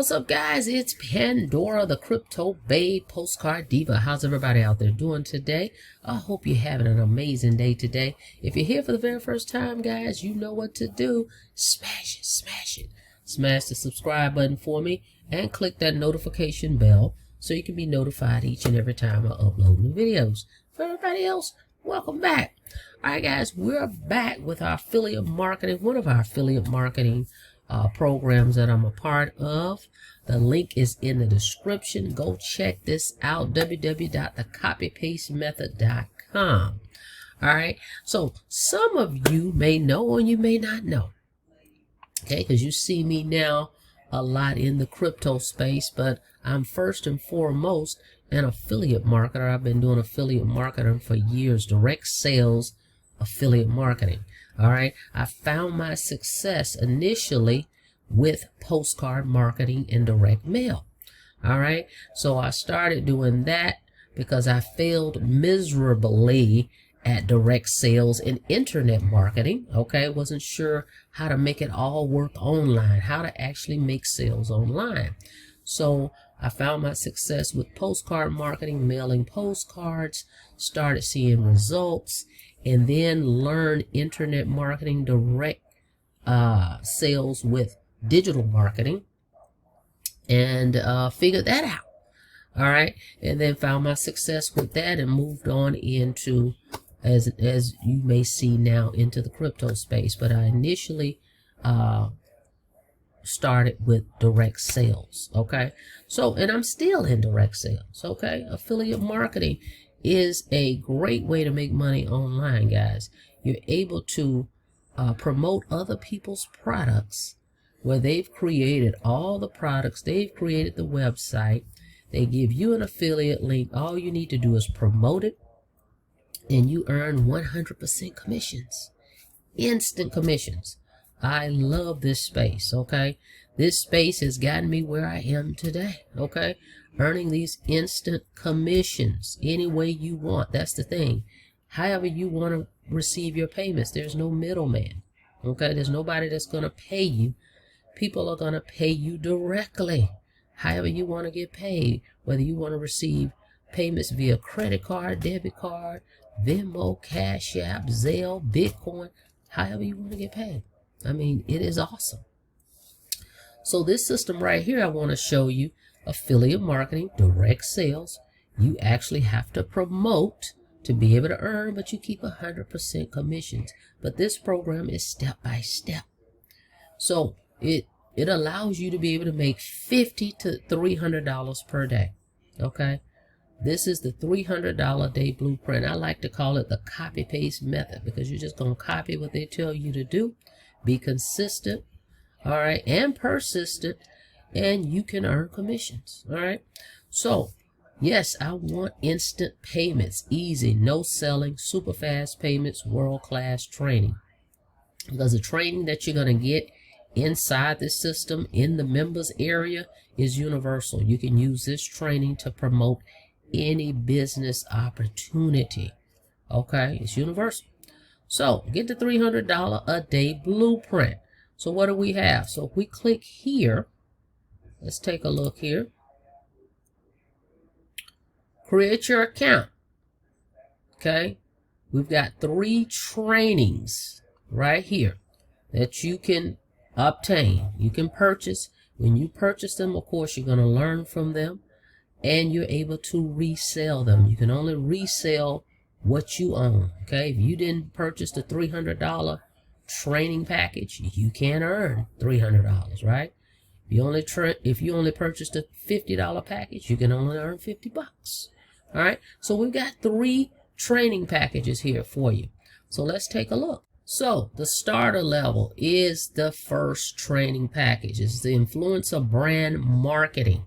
What's up, guys? It's Pandora, the Crypto Babe, Postcard Diva. How's everybody out there doing today? I hope you're having an amazing day today. If you're here for the very first time, guys, you know what to do. Smash it, smash it. Smash the subscribe button for me and click that notification bell so you can be notified each and every time I upload new videos. For everybody else, welcome back. All right, guys, we're back with our affiliate marketing, one of our affiliate marketing programs that I'm a part of. The link is in the description. Go check this out, www.thecopypastemethod.com. All right, so some of you may know or you may not know, okay, because you see me now a lot in the crypto space, but I'm first and foremost an affiliate marketer. I've been doing affiliate marketing for years, direct sales affiliate marketing. All right, I found my success initially with postcard marketing and direct mail. All right, so I started doing that because I failed miserably at direct sales and internet marketing. Okay, wasn't sure how to make it all work online, how to actually make sales online. So I found my success with postcard marketing, mailing postcards, started seeing results, and then learned internet marketing, direct sales with digital marketing, and figured that out. All right, and then found my success with that and moved on into, as you may see now, into the crypto space. But I initially started with direct sales. Okay, so, and I'm still in direct sales. Okay, affiliate marketing is a great way to make money online, guys. You're able to promote other people's products where they've created all the products, they've created the website, they give you an affiliate link. All you need to do is promote it, and you earn 100% commissions, instant commissions. I love this space. Okay, this space has gotten me where I am today. Okay, earning these instant commissions any way you want. That's the thing. However you want to receive your payments, there's no middleman. Okay, there's nobody that's going to pay you. People are going to pay you directly. However you want to get paid, whether you want to receive payments via credit card, debit card, Venmo, Cash App, Zelle, Bitcoin, however you want to get paid. I mean, it is awesome. So this system right here, I want to show you, affiliate marketing, direct sales. You actually have to promote to be able to earn, but you keep 100% commissions. But this program is step by step. So it allows you to be able to make $50 to $300 per day. Okay, this is the $300 day blueprint. I like to call it the copy paste method, because you're just going to copy what they tell you to do, be consistent, all right, and persistent, and you can earn commissions. All right, so yes, I want instant payments, easy, no selling, super fast payments, world-class training, because the training that you're going to get inside this system in the members area is universal. You can use this training to promote any business opportunity. Okay, it's universal. So get the $300 a day blueprint. So what do we have? So if we click here, let's take a look here. Create your account. Okay, we've got 3 trainings right here that you can obtain. You can purchase. When you purchase them, of course, you're going to learn from them, and you're able to resell them. You can only resell what you own. Okay, if you didn't purchase the $300 training package, you can't earn $300, right? If you only purchased a $50 package, you can only earn $50. All right, so we've got 3 training packages here for you. So let's take a look. So the starter level is the first training package. It's the influencer brand marketing.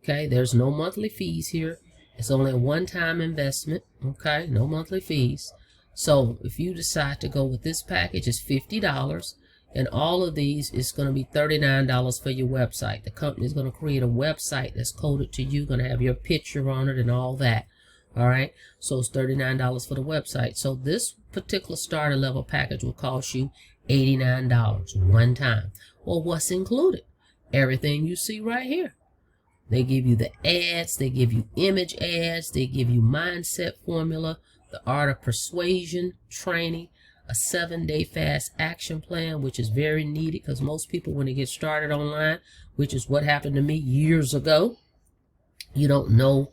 Okay, there's no monthly fees here. It's only a one-time investment. Okay, no monthly fees. So if you decide to go with this package, it's $50, and all of these is going to be $39 for your website. The company is going to create a website that's coded to you, going to have your picture on it and all that. All right, so it's $39 for the website. So this particular starter level package will cost you $89 one time. Well, what's included? everything you see right here. They give you the ads, they give you image ads, they give you mindset formula, the art of persuasion training, a 7-day fast action plan, which is very needed because most people, when they get started online, which is what happened to me years ago, you don't know,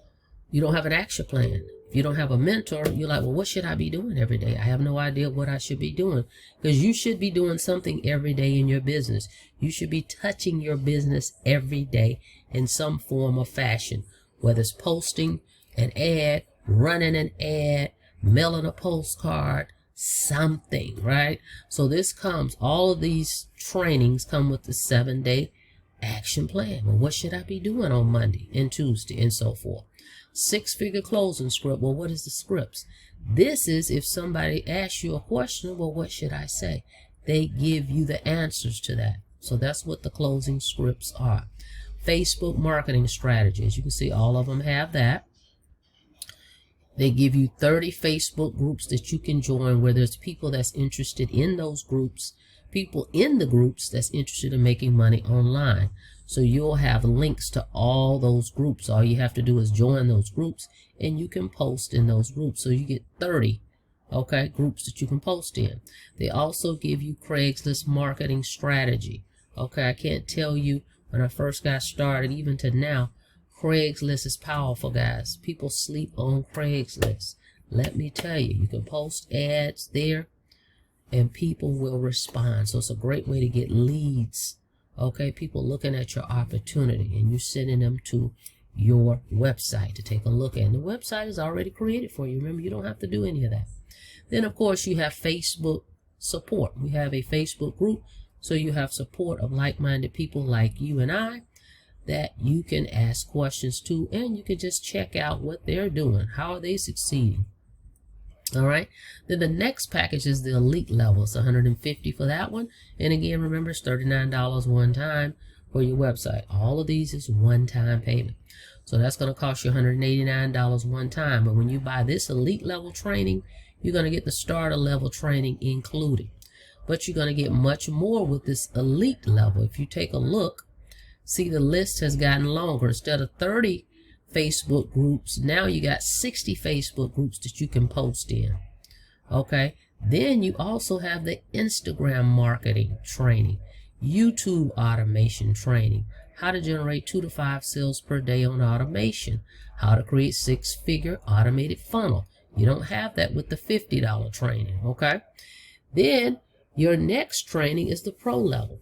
you don't have an action plan. If you don't have a mentor, you're like, well, what should I be doing every day? I have no idea what I should be doing, because you should be doing something every day in your business. You should be touching your business every day in some form or fashion, whether it's posting an ad, running an ad, mailing a postcard, something, right? So this comes, all of these trainings come with the 7-day action plan. Well, what should I be doing on Monday and Tuesday and so forth? 6-figure closing script. Well, what is the scripts? This is if somebody asks you a question, well, what should I say? They give you the answers to that. So that's what the closing scripts are. Facebook marketing strategies. You can see all of them have that. They give you 30 Facebook groups that you can join where there's people that's interested in those groups, people in the groups that's interested in making money online. So you'll have links to all those groups. All you have to do is join those groups and you can post in those groups. So you get 30, okay, groups that you can post in. They also give you Craigslist marketing strategy. Okay, I can't tell you, when I first got started, even to now, Craigslist is powerful, guys. People sleep on Craigslist. Let me tell you, you can post ads there and people will respond. So it's a great way to get leads. Okay, people looking at your opportunity and you're sending them to your website to take a look at. And the website is already created for you. Remember, you don't have to do any of that. Then, of course, you have Facebook support. We have a Facebook group, so you have support of like-minded people like you and I that you can ask questions to, and you can just check out what they're doing. How are they succeeding? All right. Then the next package is the elite level. It's $150 for that one. And again, remember, it's $39 one time for your website. All of these is one-time payment. So that's going to cost you $189 one time. But when you buy this elite level training, you're going to get the starter level training included. But you're going to get much more with this elite level. If you take a look, see the list has gotten longer. Instead of 30 Facebook groups, now you got 60 Facebook groups that you can post in. Okay, then you also have the Instagram marketing training, YouTube automation training, how to generate 2 to 5 sales per day on automation, how to create 6-figure automated funnel. You don't have that with the $50 training. Okay, then your next training is the pro level.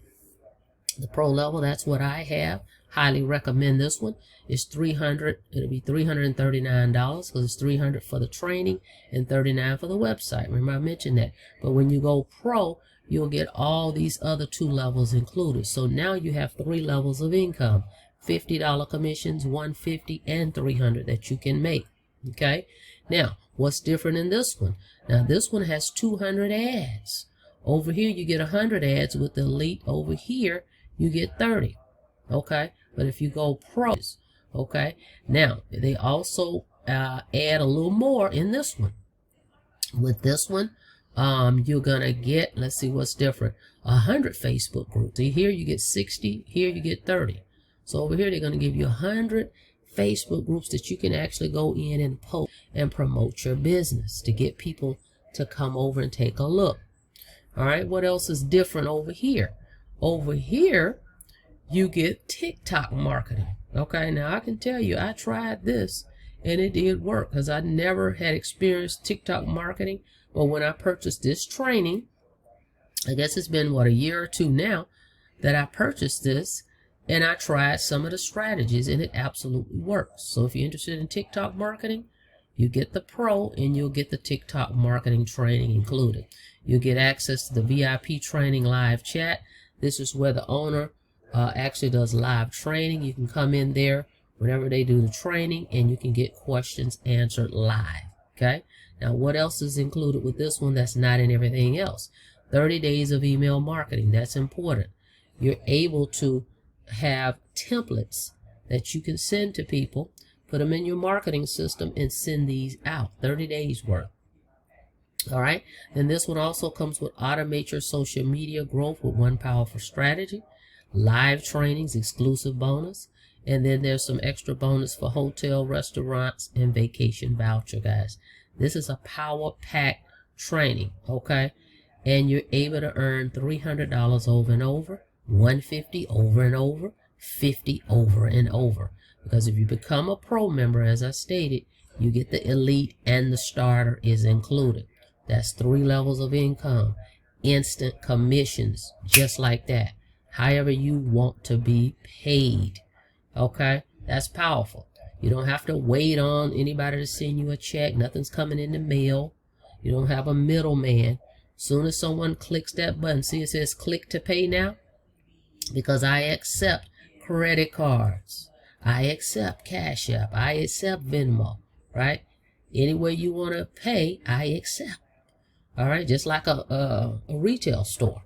The pro level, that's what I have. Highly recommend this one. It's $300. It'll be $339 because it's $300 for the training and $39 for the website. Remember I mentioned that. But when you go pro, you'll get all these other 2 levels included. So now you have 3 levels of income: $50 commissions, $150, and $300 that you can make. Okay. Now, what's different in this one? Now this one has 200 ads. Over here you get 100 ads with the elite. Over here you get 30. Okay. But if you go pro, okay, now they also add a little more in this one. With this one, you're gonna get, let's see what's different, 100 Facebook groups. So here you get 60, here you get 30. So over here they're gonna give you 100 Facebook groups that you can actually go in and post and promote your business to get people to come over and take a look. All right, what else is different over here? Over here, you get TikTok marketing. Okay, now I can tell you, I tried this and it did work because I never had experienced TikTok marketing. But when I purchased this training, I guess it's been, what, a year or 2 now that I purchased this, and I tried some of the strategies and it absolutely works. So if you're interested in TikTok marketing, you get the pro and you'll get the TikTok marketing training included. You'll get access to the VIP training live chat. This is where the owner actually does live training. You can come in there whenever they do the training and you can get questions answered live. Okay, now what else is included with this one that's not in everything else? 30 days of email marketing. That's important. You're able to have templates that you can send to people, put them in your marketing system and send these out. 30 days worth. All right, then this one also comes with automate your social media growth with 1 powerful strategy. live trainings, exclusive bonus. And then there's some extra bonus for hotel, restaurants, and vacation voucher, guys. This is a power-packed training, okay? And you're able to earn $300 over and over, $150 over and over, $50 over and over. Because if you become a pro member, as I stated, you get the elite and the starter is included. That's 3 levels of income, instant commissions, just like that. However you want to be paid. Okay, that's powerful. You don't have to wait on anybody to send you a check. Nothing's coming in the mail. You don't have a middleman. Soon as someone clicks that button, see it says click to pay now? Because I accept credit cards. I accept Cash App. I accept Venmo, right? Any way you want to pay, I accept. All right, just like a retail store.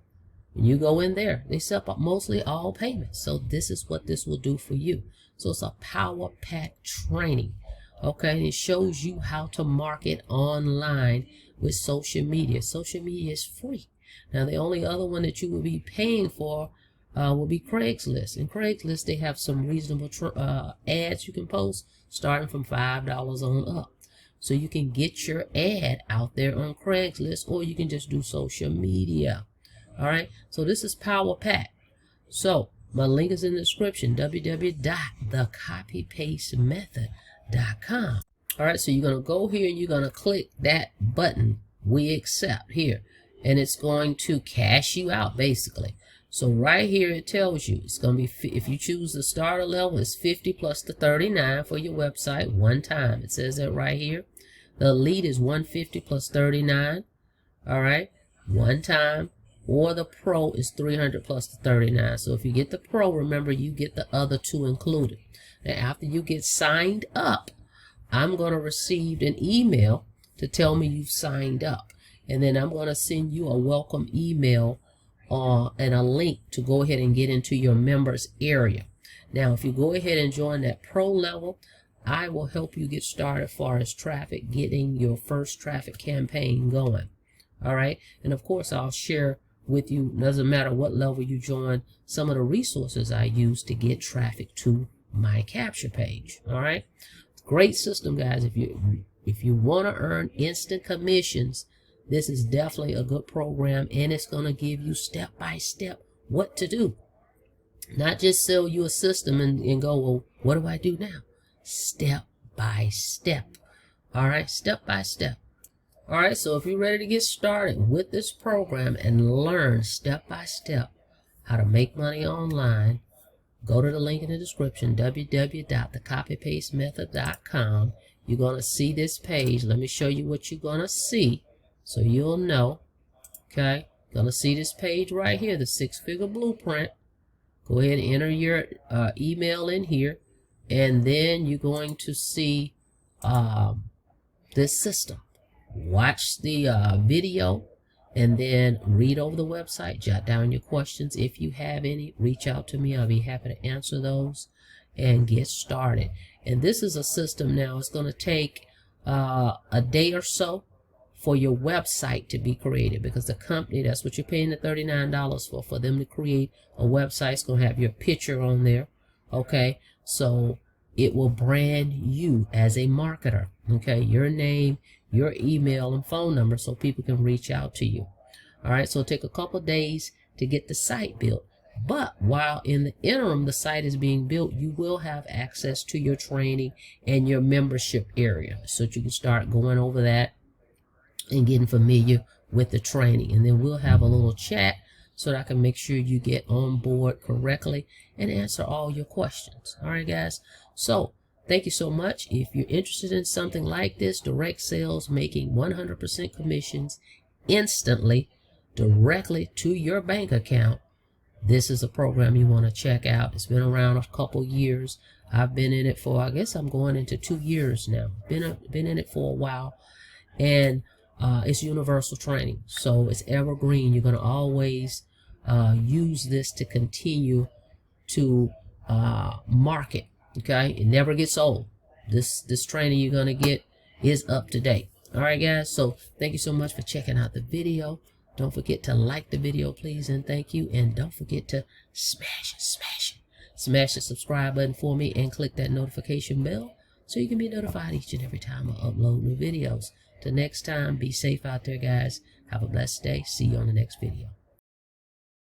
When you go in there, they accept mostly all payments. So this is what this will do for you. So it's a power-packed training. Okay, it shows you how to market online with social media. Social media is free. Now, the only other one that you will be paying for will be Craigslist. In Craigslist, they have some reasonable ads you can post starting from $5 on up. So you can get your ad out there on Craigslist, or you can just do social media. All right, so this is Power Pack. So my link is in the description, www.thecopypastemethod.com. All right, so you're going to go here and you're going to click that button, we accept here, and it's going to cash you out basically. So right here it tells you it's going to be, if you choose the starter level, it's 50 plus the 39 for your website one time. It says that right here. The elite is 150 plus 39. All right, one time. Or the pro is 300 plus the 39. So if you get the pro, remember you get the other 2 included. Now after you get signed up, I'm going to receive an email to tell me you've signed up. And then I'm going to send you a welcome email and a link to go ahead and get into your members area. Now if you go ahead and join that pro level, I will help you get started as far as traffic, getting your first traffic campaign going. All right. And of course, I'll share with you, doesn't matter what level you join, some of the resources I use to get traffic to my capture page. All right, great system, guys. If you want to earn instant commissions, this is definitely a good program, and it's going to give you step by step what to do. Not just sell you a system and go, well, what do I do now? Step by step. All right, step by step. All right, so if you're ready to get started with this program and learn step by step how to make money online, go to the link in the description, www.thecopypastemethod.com. You're going to see this page. Let me show you what you're going to see so you'll know. Okay, going to see this page right here, the 6-figure blueprint. Go ahead and enter your email in here, and then you're going to see this system. Watch the video and then read over the website, jot down your questions. If you have any, reach out to me. I'll be happy to answer those and get started. And this is a system now. It's going to take a day or so for your website to be created, because the company, that's what you're paying the $39 for them to create a website. It's going to have your picture on there. Okay, so it will brand you as a marketer. Okay, your name, your email and phone number, so people can reach out to you. All right, so it'll take a couple of days to get the site built, but while in the interim the site is being built, you will have access to your training and your membership area, so that you can start going over that and getting familiar with the training. And then we'll have a little chat so that I can make sure you get on board correctly and answer all your questions. All right, guys, so thank you so much. If you're interested in something like this, direct sales, making 100% commissions instantly directly to your bank account, this is a program you want to check out. It's been around a couple years. I've been in it for, I guess I'm going into 2 years now. Been in it for a while, and it's universal training, so it's evergreen. You're going to always use this to continue to market. Okay, it never gets old. This training you're going to get is up to date. All right, guys, so thank you so much for checking out the video. Don't forget to like the video, please, and thank you. And don't forget to smash the subscribe button for me and click that notification bell so you can be notified each and every time I upload new videos. Till next time, be safe out there, guys. Have a blessed day. See you on the next video.